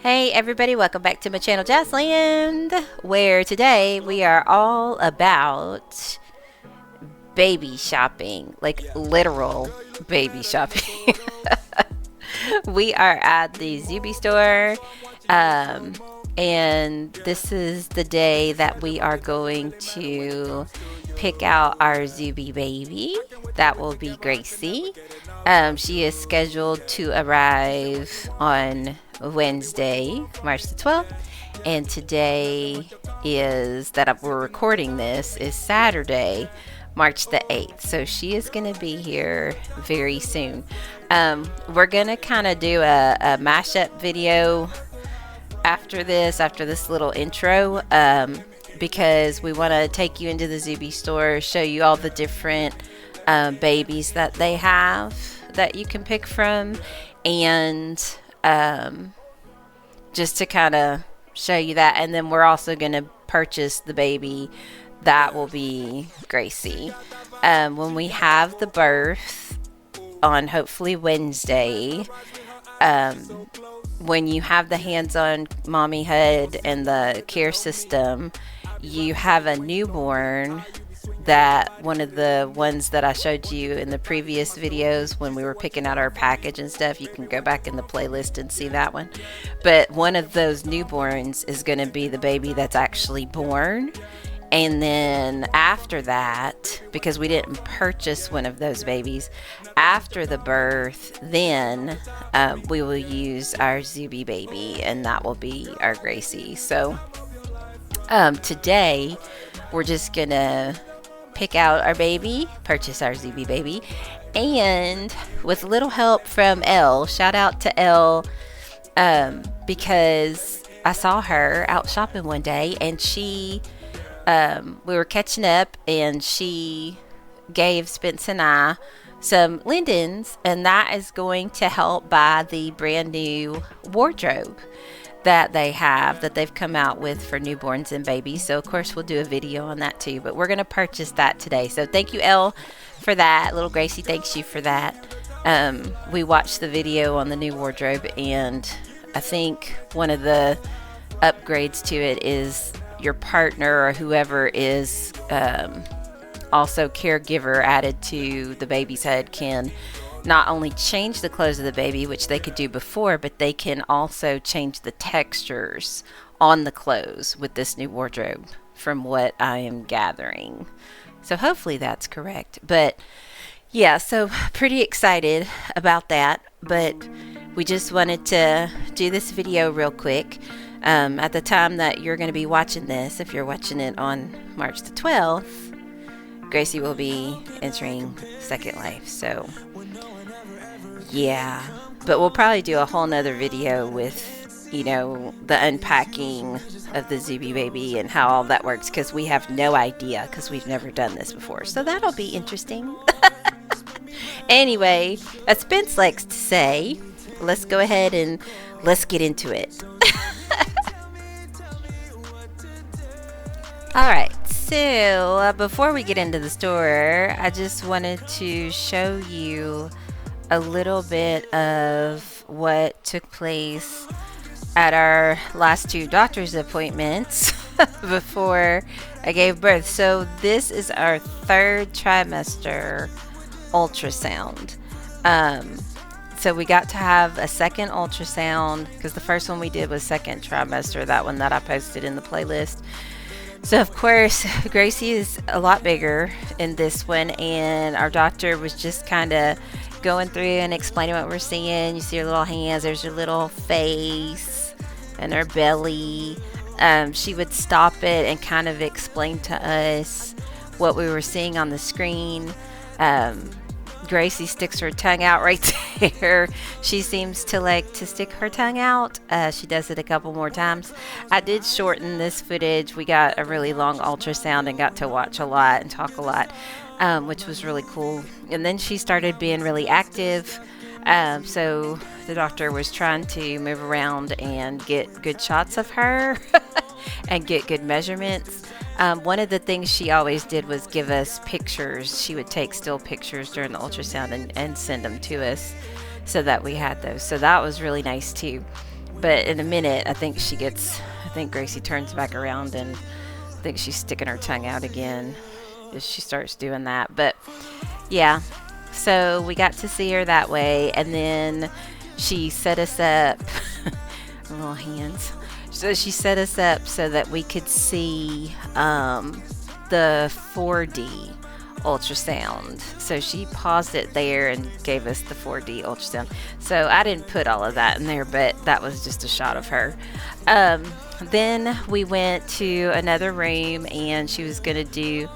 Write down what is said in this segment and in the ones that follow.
Hey everybody, welcome back to my channel Jazzland, where today we are all about baby shopping, like literal baby shopping. We are at the Zooby store, and this is the day that we are going to pick out our Zooby baby. That will be Gracie. She is scheduled to arrive on Wednesday, March the 12th, and today is that we're recording this is Saturday, March the 8th. So she is going to be here very soon. We're going to kind of do a mashup video after this little intro, because we want to take you into the Zooby store, show you all the different babies that they have that you can pick from, and just to kind of show you that. And then we're also going to purchase the baby that will be Gracie when we have the birth on hopefully Wednesday. When you have the hands-on mommyhood and the care system, you have a newborn, that one of the ones that I showed you in the previous videos when we were picking out our package and stuff. You can go back in the playlist and see that one. But one of those newborns is going to be the baby that's actually born. And then after that, because we didn't purchase one of those babies, after the birth, then we will use our Zooby baby, and that will be our Gracie. So today we're just going to pick out our baby, purchase our Zooby baby, and with a little help from Elle. Shout out to Elle, because I saw her out shopping one day, and she we were catching up, and she gave Spence and I some lindens, and that is going to help buy the brand new wardrobe that they've come out with for newborns and babies. So of course we'll do a video on that too, but we're going to purchase that today. So thank you, Elle, for that. Little Gracie thanks you for that. We watched the video on the new wardrobe, and I think one of the upgrades to it is your partner or whoever is also caregiver added to the baby's head can not only change the clothes of the baby, which they could do before, but they can also change the textures on the clothes with this new wardrobe, from what I am gathering. So hopefully that's correct. But yeah, so pretty excited about that. But we just wanted to do this video real quick. At the time that you're going to be watching this, if you're watching it on March the 12th, Gracie will be entering second life. So yeah, but we'll probably do a whole nother video with, you know, the unpacking of the Zooby baby and how all that works, because we have no idea, because we've never done this before. So that'll be interesting. Anyway, as Spence likes to say, let's go ahead and let's get into it. Alright, so before we get into the store, I just wanted to show you a little bit of what took place at our last two doctor's appointments before I gave birth. So this is our third trimester ultrasound. So we got to have a second ultrasound, because the first one we did was second trimester, that one that I posted in the playlist. So of course Gracie is a lot bigger in this one, and our doctor was just kind of going through and explaining what we're seeing. You see her little hands, there's her little face and her belly. She would stop it and kind of explain to us what we were seeing on the screen. Gracie sticks her tongue out right there. She seems to like to stick her tongue out. She does it a couple more times. I did shorten this footage. We got a really long ultrasound and got to watch a lot and talk a lot, which was really cool. And then she started being really active. So the doctor was trying to move around and get good shots of her and get good measurements. One of the things she always did was give us pictures. She would take still pictures during the ultrasound and send them to us so that we had those. So that was really nice too. But in a minute, I think Gracie turns back around, and I think she's sticking her tongue out again as she starts doing that. But yeah, so we got to see her that way, and then she set us up. Little hands. So she set us up so that we could see the 4D ultrasound. So she paused it there and gave us the 4D ultrasound. So I didn't put all of that in there, but that was just a shot of her. Then we went to another room, and she was going to do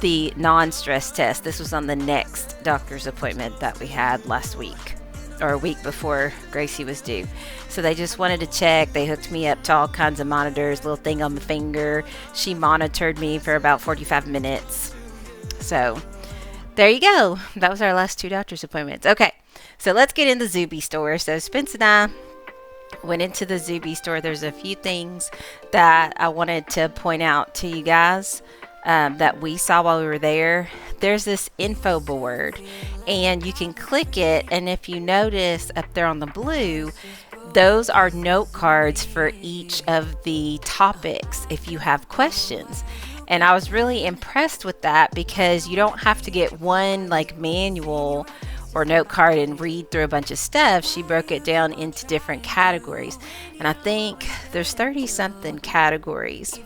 the non-stress test. This was on the next doctor's appointment that we had last week, or a week before Gracie was due. So they just wanted to check. They hooked me up to all kinds of monitors, little thing on my finger. She monitored me for about 45 minutes. So there you go. That was our last 2 doctor's appointments. Okay, so let's get in the Zooby store. So Spence and I went into the Zooby store. There's a few things that I wanted to point out to you guys that we saw while we were there. There's this info board, and you can click it, and if you notice up there on the blue, those are note cards for each of the topics if you have questions. And I was really impressed with that, because you don't have to get one like manual or note card and read through a bunch of stuff. She broke it down into different categories, and I think there's 30 something categories,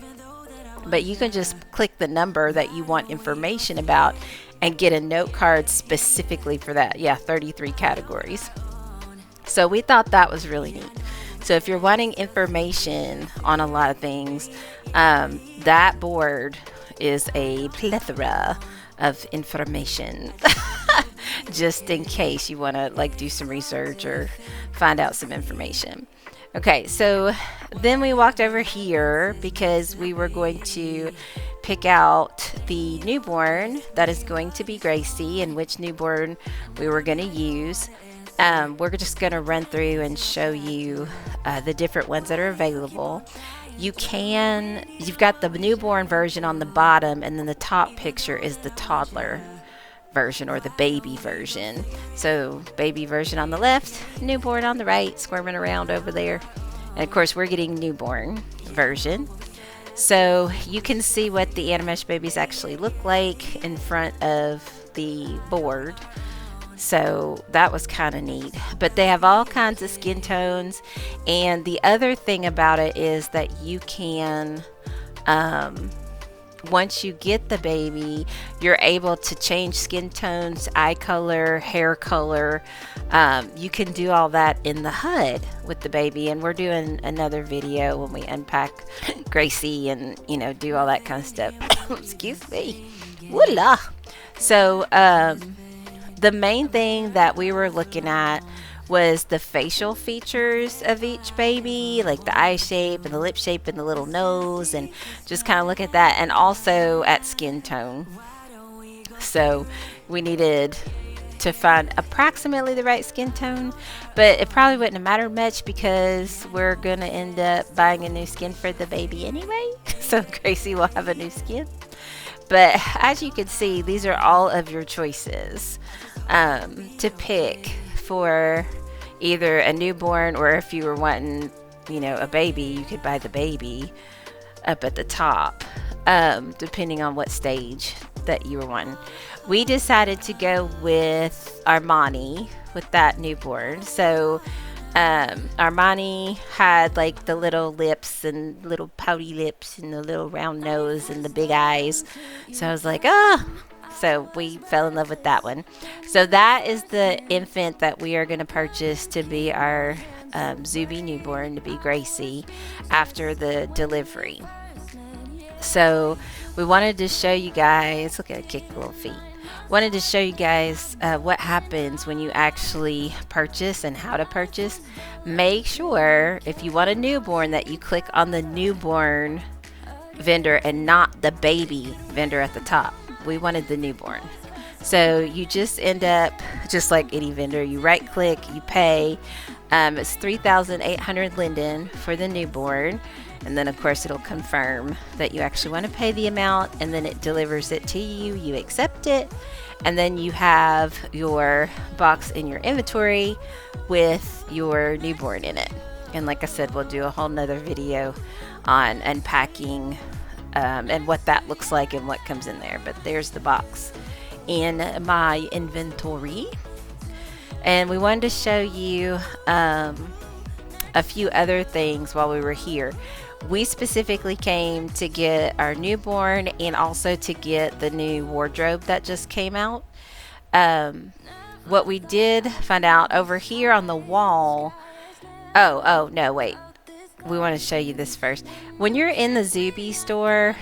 but you can just click the number that you want information about and get a note card specifically for that. Yeah, 33 categories. So we thought that was really neat. So if you're wanting information on a lot of things, that board is a plethora of information just in case you want to like do some research or find out some information. Okay, so then we walked over here because we were going to pick out the newborn that is going to be Gracie, and which newborn we were going to use. We're just going to run through and show you the different ones that are available. You've got the newborn version on the bottom, and then the top picture is the toddler version, or the baby version. So baby version on the left, newborn on the right, squirming around over there. And of course we're getting newborn version. So you can see what the Animesh babies actually look like in front of the board. So that was kind of neat. But they have all kinds of skin tones, and the other thing about it is that you can once you get the baby, you're able to change skin tones, eye color, hair color. You can do all that in the HUD with the baby, and we're doing another video when we unpack Gracie and do all that kind of stuff. Excuse me. Voila. So the main thing that we were looking at was the facial features of each baby, like the eye shape and the lip shape and the little nose, and just kind of look at that, and also at skin tone. So we needed to find approximately the right skin tone, but it probably wouldn't have mattered much because we're gonna end up buying a new skin for the baby anyway. So Gracie will have a new skin. But as you can see, these are all of your choices to pick for either a newborn, or if you were wanting, a baby, you could buy the baby up at the top, depending on what stage that you were wanting. We decided to go with Armani with that newborn. So Armani had like the little lips and little pouty lips and the little round nose and the big eyes. So I was like, so we fell in love with that one. So that is the infant that we are going to purchase to be our Zooby newborn, to be Gracie, after the delivery. So we wanted to show you guys, look at her kick little feet. Wanted to show you guys what happens when you actually purchase and how to purchase. Make sure if you want a newborn that you click on the newborn vendor and not the baby vendor at the top. We wanted the newborn. So you just end up just like any vendor. You right click, you pay. It's $3,800 Linden for the newborn, and then of course it'll confirm that you actually want to pay the amount, and then it delivers it to you. You accept it, and then you have your box in your inventory with your newborn in it. And like I said, we'll do a whole nother video on unpacking and what that looks like and what comes in there. But there's the box in my inventory. And we wanted to show you a few other things while we were here. We specifically came to get our newborn and also to get the new wardrobe that just came out. What we did find out over here on the wall, oh no, wait, we want to show you this first. When you're in the Zooby store,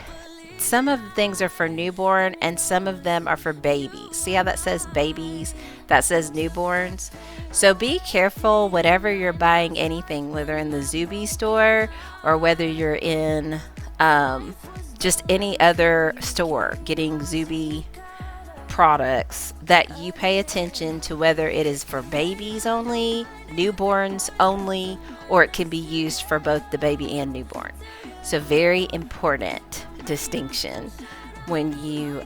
some of the things are for newborn and some of them are for babies. See how that says babies? That says newborns. So be careful whatever you're buying anything, whether in the Zooby store or whether you're in just any other store getting Zooby products, that you pay attention to whether it is for babies only, newborns only, or it can be used for both the baby and newborn. So very important distinction when you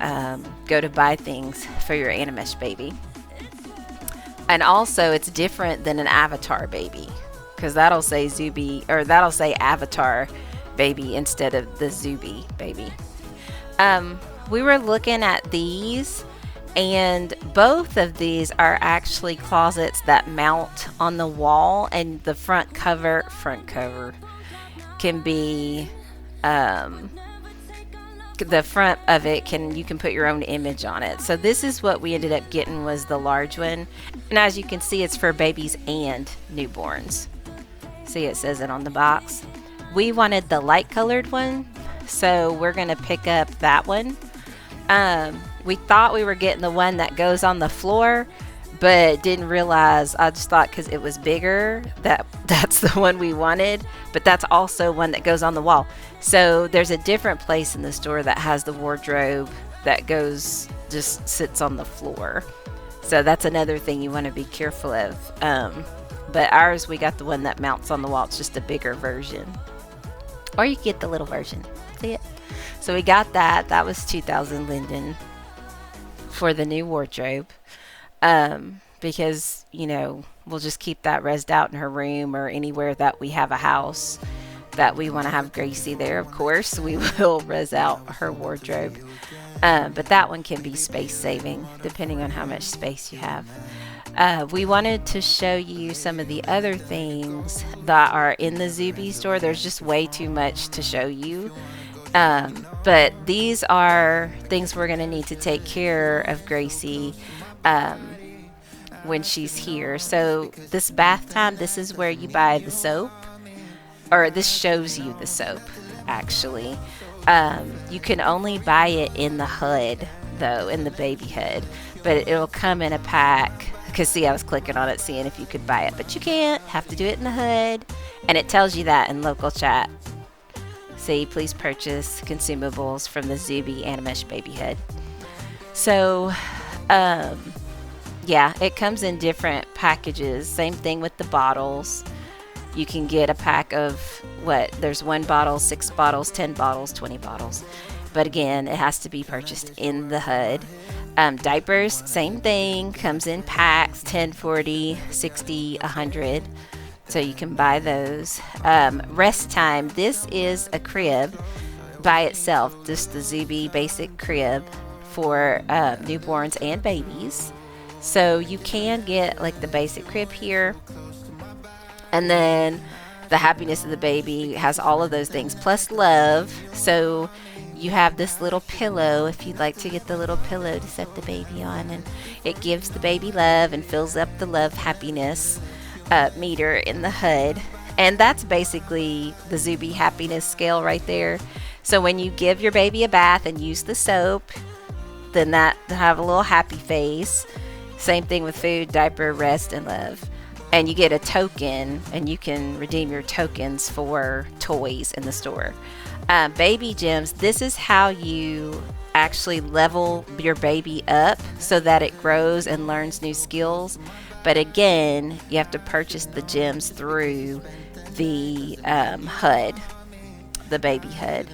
go to buy things for your Animesh baby. And also it's different than an Avatar baby, because that'll say Zooby, or that'll say Avatar baby instead of the Zooby baby. We were looking at these, and both of these are actually closets that mount on the wall, and the front cover can be the front of it you can put your own image on it. So this is what we ended up getting, was the large one, and as you can see, it's for babies and newborns. See, it says it on the box. We wanted the light colored one, so we're gonna pick up that one. We thought we were getting the one that goes on the floor, but didn't realize, I just thought because it was bigger that's the one we wanted, but that's also one that goes on the wall. So there's a different place in the store that has the wardrobe that just sits on the floor. So that's another thing you want to be careful of. But ours, we got the one that mounts on the wall. It's just a bigger version, or you can get the little version. See it? So we got that. That was 2,000 linden for the new wardrobe. Because, you know, we'll just keep that rezzed out in her room or anywhere that we have a house that we want to have Gracie there. Of course, we will res out her wardrobe. But that one can be space saving depending on how much space you have. We wanted to show you some of the other things that are in the Zooby store. There's just way too much to show you. But these are things we're going to need to take care of Gracie when she's here. So this bath time, this is where you buy the soap, or this shows you the soap actually. You can only buy it in the hood though, in the baby hood, but it'll come in a pack. Because see, I was clicking on it seeing if you could buy it, but you can't. Have to do it in the hood, and it tells you that in local chat. See, please purchase consumables from the Zooby Animesh baby hood. So yeah, it comes in different packages. Same thing with the bottles. You can get a pack of there's 1 bottle, 6 bottles, 10 bottles, 20 bottles. But again, it has to be purchased in the hood. Diapers, same thing, comes in packs, 10, 40, 60, 100. So you can buy those. Rest time, this is a crib by itself, just the Zooby basic crib for newborns and babies. So you can get like the basic crib here, and then the happiness of the baby has all of those things plus love. So you have this little pillow if you'd like to get the little pillow to set the baby on, and it gives the baby love and fills up the love happiness meter in the hood. And that's basically the Zooby happiness scale right there. So when you give your baby a bath and use the soap, then that have a little happy face. Same thing with food, diaper, rest, and love. And you get a token, and you can redeem your tokens for toys in the store. Baby gems, this is how you actually level your baby up so that it grows and learns new skills. But again, you have to purchase the gems through the HUD, the baby HUD.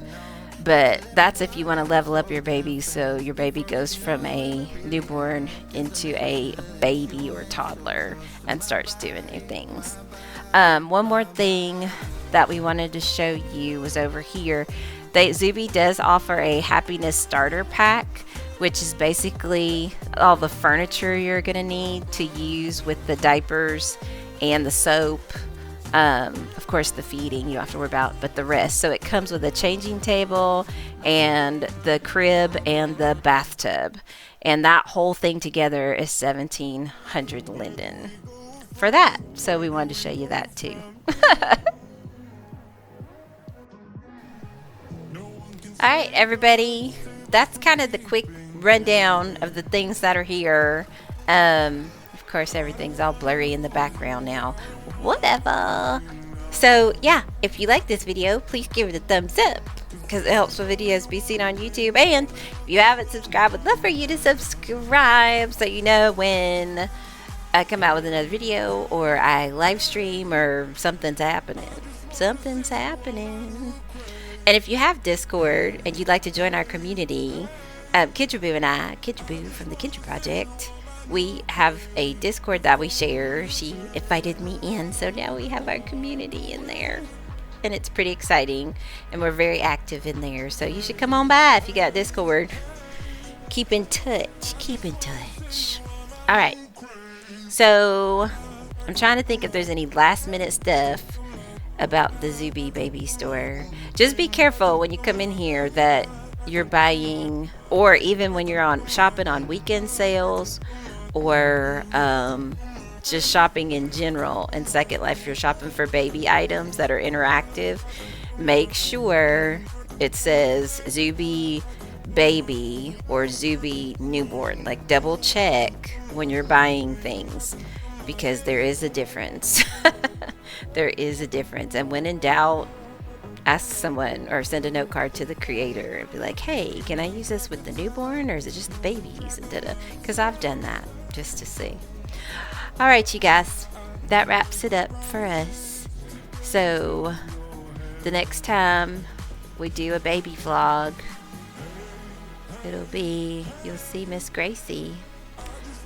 But that's if you want to level up your baby so your baby goes from a newborn into a baby or toddler and starts doing new things. One more thing that we wanted to show you was over here. Zooby does offer a happiness starter pack, which is basically all the furniture you're going to need to use with the diapers and the soap. Of course, the feeding you don't have to worry about, but the rest. So it comes with a changing table and the crib and the bathtub. And that whole thing together is 1,700 linden for that. So we wanted to show you that too. Alright, everybody. That's kind of the quick rundown of the things that are here. Of course, everything's all blurry in the background now. Whatever. So, yeah, if you like this video, please give it a thumbs up, because it helps with videos be seen on YouTube. And if you haven't subscribed, would love for you to subscribe so you know when I come out with another video or I live stream or something's happening. Something's happening. And if you have Discord and you'd like to join our community, Kidraboo and I, Kidraboo from the Kidra Project, we have a Discord that we share. She invited me in, so now we have our community in there. And it's pretty exciting, and we're very active in there. So you should come on by if you got Discord. Keep in touch. Keep in touch. All right. So I'm trying to think if there's any last minute stuff about the Zooby baby store. Just be careful when you come in here that you're buying, or even when you're on shopping on weekend sales, or just shopping in general. In Second Life, you're shopping for baby items that are interactive. Make sure it says Zooby baby or Zooby newborn. Like, double check when you're buying things, because there is a difference. There is a difference. And when in doubt, ask someone or send a note card to the creator and be like, hey, can I use this with the newborn, or is it just the babies? Because I've done that just to see. All right, you guys, that wraps it up for us. So the next time we do a baby vlog, it'll be, you'll see Miss Gracie.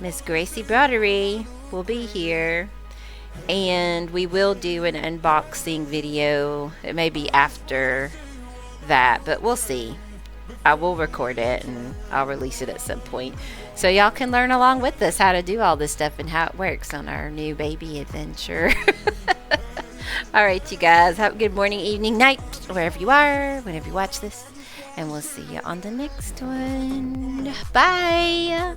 Miss Gracie Broderie will be here. And we will do an unboxing video. It may be after that, but we'll see. I will record it and I'll release it at some point, so y'all can learn along with us how to do all this stuff and how it works on our new baby adventure. All right, you guys, have a good morning, evening, night, wherever you are, whenever you watch this, and we'll see you on the next one. Bye.